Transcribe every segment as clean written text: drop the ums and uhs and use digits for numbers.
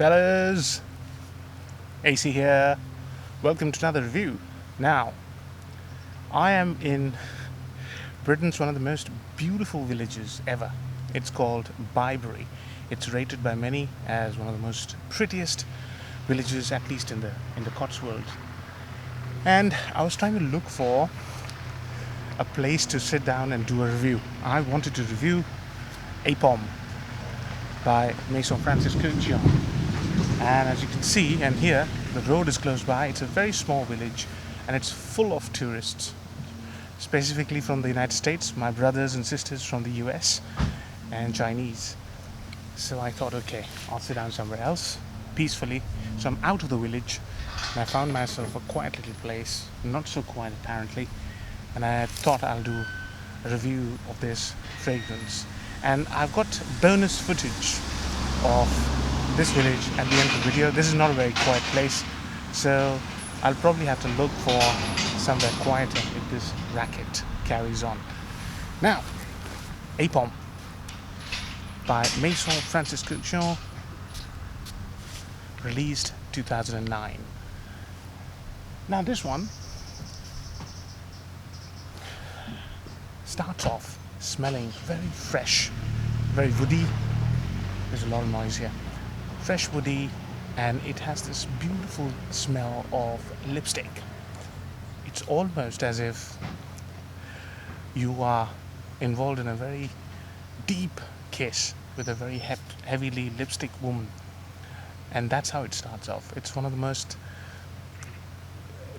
fellas, AC here. Welcome to another review. Now, I am in Britain's one of the most beautiful villages ever. It's called Byberry. It's rated by many as one of the most prettiest villages, at least in the Cotswolds. And I was trying to look for a place to sit down and do a review. I wanted to review APOM by Maison Francis Cook. And as you can see and hear, the road is close by. It's a very small village and it's full of tourists, specifically from the United States, my brothers and sisters from the US, and Chinese. So I thought, okay, I'll sit down somewhere else peacefully. So I'm out of the village and I found myself a quiet little place, not so quiet apparently, and I thought I'll do a review of this fragrance. And I've got bonus footage of this village at the end of the video. This is not a very quiet place, so I'll probably have to look for somewhere quieter if this racket carries on. Now, APOM by Maison Francis Cook, released 2009. Now this one starts off smelling very fresh, very woody. There's a lot of noise here. Fresh, woody, and it has this beautiful smell of lipstick. It's almost as if you are involved in a very deep kiss with a very heavily lipstick woman. And that's how it starts off. It's one of the most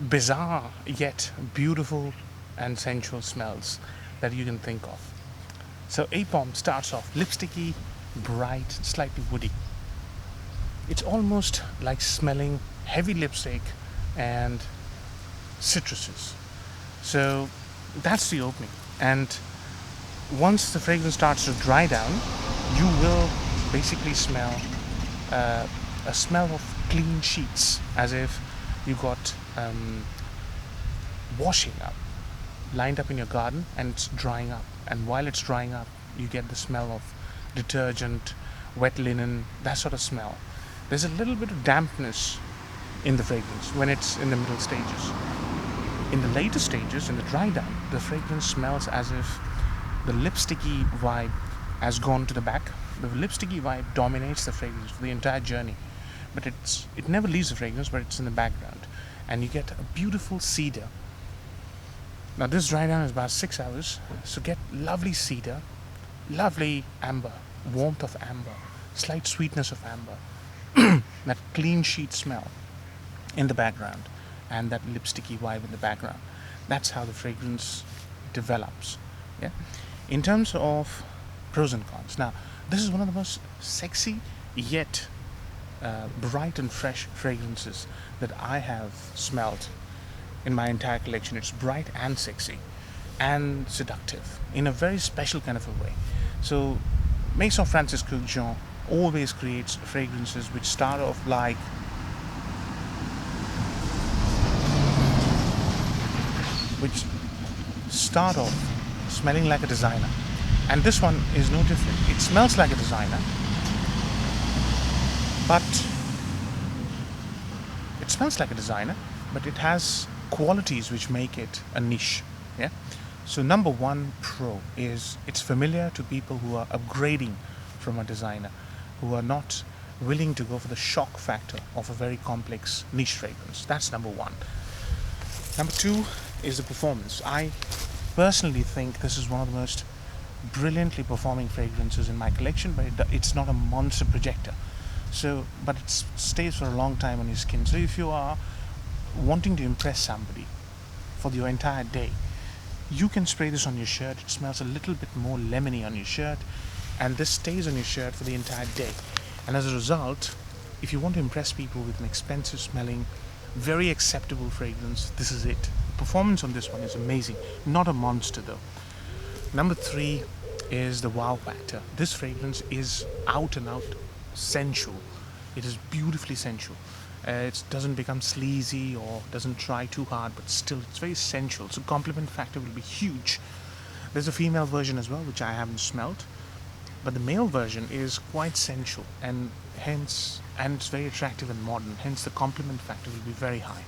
bizarre yet beautiful and sensual smells that you can think of. So APOM starts off lipsticky, bright, slightly woody. It's almost like smelling heavy lipstick and citruses. So that's the opening. And once the fragrance starts to dry down, you will basically smell a smell of clean sheets, as if you got washing up lined up in your garden and it's drying up. And while it's drying up, you get the smell of detergent, wet linen, that sort of smell. There's a little bit of dampness in the fragrance when it's in the middle stages. In the later stages, in the dry down, the fragrance smells as if the lipsticky vibe has gone to the back. The lipsticky vibe dominates the fragrance for the entire journey, but it never leaves the fragrance, but it's in the background, and you get a beautiful cedar. Now this dry down is about 6 hours, so get lovely cedar, lovely amber, warmth of amber, slight sweetness of amber, that clean sheet smell in the background, and that lipsticky vibe in the background. That's how the fragrance develops. Yeah. In terms of pros and cons, now this is one of the most sexy yet bright and fresh fragrances that I have smelled in my entire collection. It's bright and sexy and seductive in a very special kind of a way. So Maison Francis Cook always creates fragrances which start off like smelling like a designer, and this one is no different. It smells like a designer, but it has qualities which make it a niche. Yeah. So number one pro is it's familiar to people who are upgrading from a designer, who are not willing to go for the shock factor of a very complex niche fragrance. That's number one. Number two is the performance. I personally think this is one of the most brilliantly performing fragrances in my collection, but it's not a monster projector. So, but it stays for a long time on your skin. So if you are wanting to impress somebody for your entire day, you can spray this on your shirt. It smells a little bit more lemony on your shirt, and this stays on your shirt for the entire day. And as a result, if you want to impress people with an expensive smelling, very acceptable fragrance, this is it. The performance on this one is amazing. Not a monster though. Number three is the wow factor. This fragrance is out and out sensual. It is beautifully sensual. It doesn't become sleazy or doesn't try too hard, but still it's very sensual. So compliment factor will be huge. There's a female version as well, which I haven't smelled. But the male version is quite sensual and it's very attractive and modern. Hence, the compliment factor will be very high.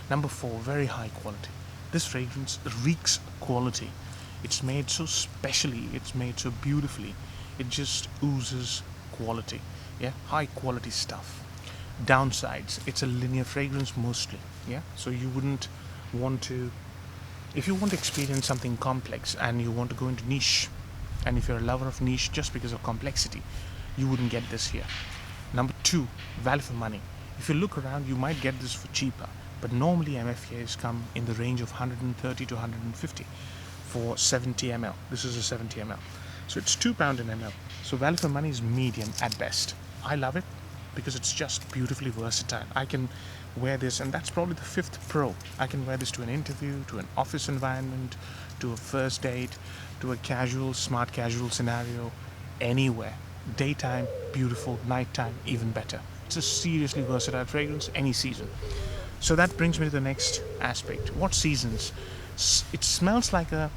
Number four, very high quality. This fragrance reeks quality. It's made so specially. It's made so beautifully. It just oozes quality. Yeah, high quality stuff. Downsides, it's a linear fragrance mostly. Yeah, so you wouldn't want to, if you want to experience something complex and you want to go into niche, and if you're a lover of niche just because of complexity, you wouldn't get this here. Number two, value for money. If you look around, you might get this for cheaper, but normally MFKs come in the range of 130 to 150 for 70 ml. This is a 70 ml, so it's £2 in ml. So value for money is medium at best. I love it because it's just beautifully versatile. I can wear this, and that's probably the fifth pro. I can wear this to an interview, to an office environment, to a first date, to a casual, smart casual scenario, anywhere. Daytime, beautiful. Nighttime, even better. It's a seriously versatile fragrance, any season. So that brings me to the next aspect. What seasons? It smells like a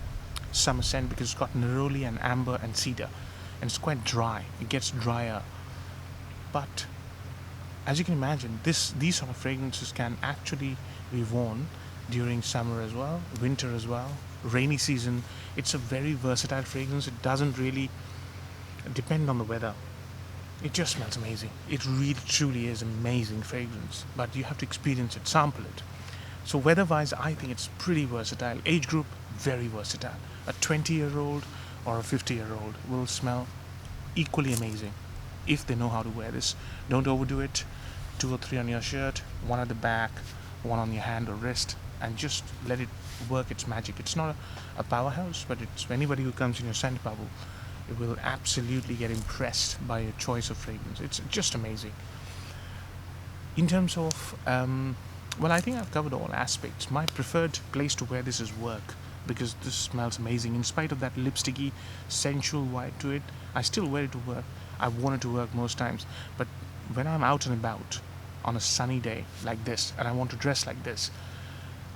summer scent because it's got neroli and amber and cedar, and it's quite dry. It gets drier, but as you can imagine, these sort of fragrances can actually be worn during summer as well, winter as well, rainy season. It's a very versatile fragrance. It doesn't really depend on the weather. It just smells amazing. It really truly is amazing fragrance, but you have to experience it, sample it. So weather-wise, I think it's pretty versatile. Age group, very versatile. A 20-year-old or a 50-year-old will smell equally amazing if they know how to wear this. Don't overdo it. 2 or 3 on your shirt, 1 at the back, 1 on your hand or wrist, and just let it work its magic. It's not a powerhouse, but it's anybody who comes in your scent bubble, it will absolutely get impressed by your choice of fragrance. It's just amazing. In terms of, well, I think I've covered all aspects. My preferred place to wear this is work, because this smells amazing. In spite of that lipsticky, sensual vibe to it, I still wear it to work. I've worn it to work most times, but when I'm out and about on a sunny day like this and I want to dress like this,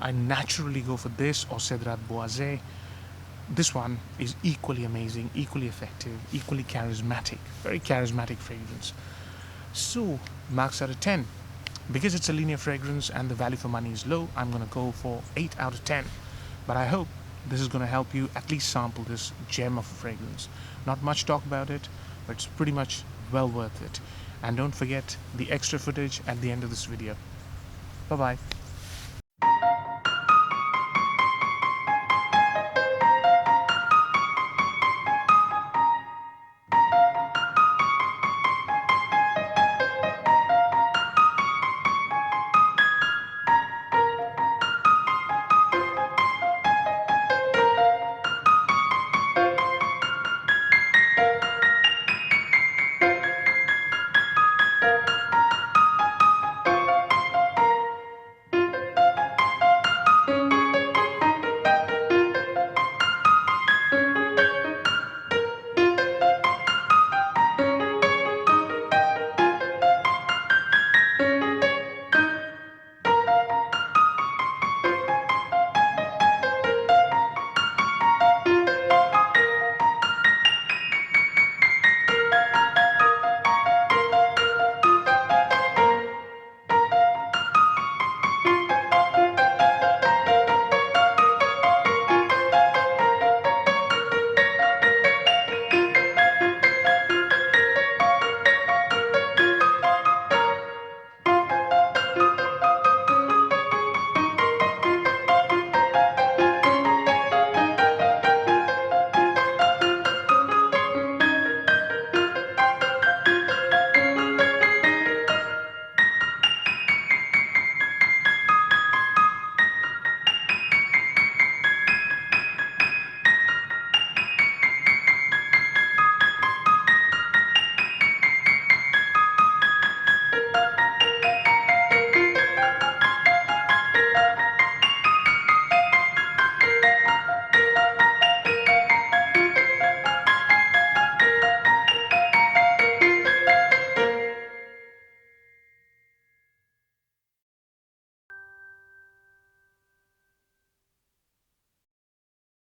I naturally go for this or Cedrat Boisé. This one is equally amazing, equally effective, equally charismatic, very charismatic fragrance. So, marks out of 10. Because it's a linear fragrance and the value for money is low, I'm going to go for 8 out of 10. But I hope this is going to help you at least sample this gem of a fragrance. Not much talk about it, but it's pretty much well worth it. And don't forget the extra footage at the end of this video. Bye bye.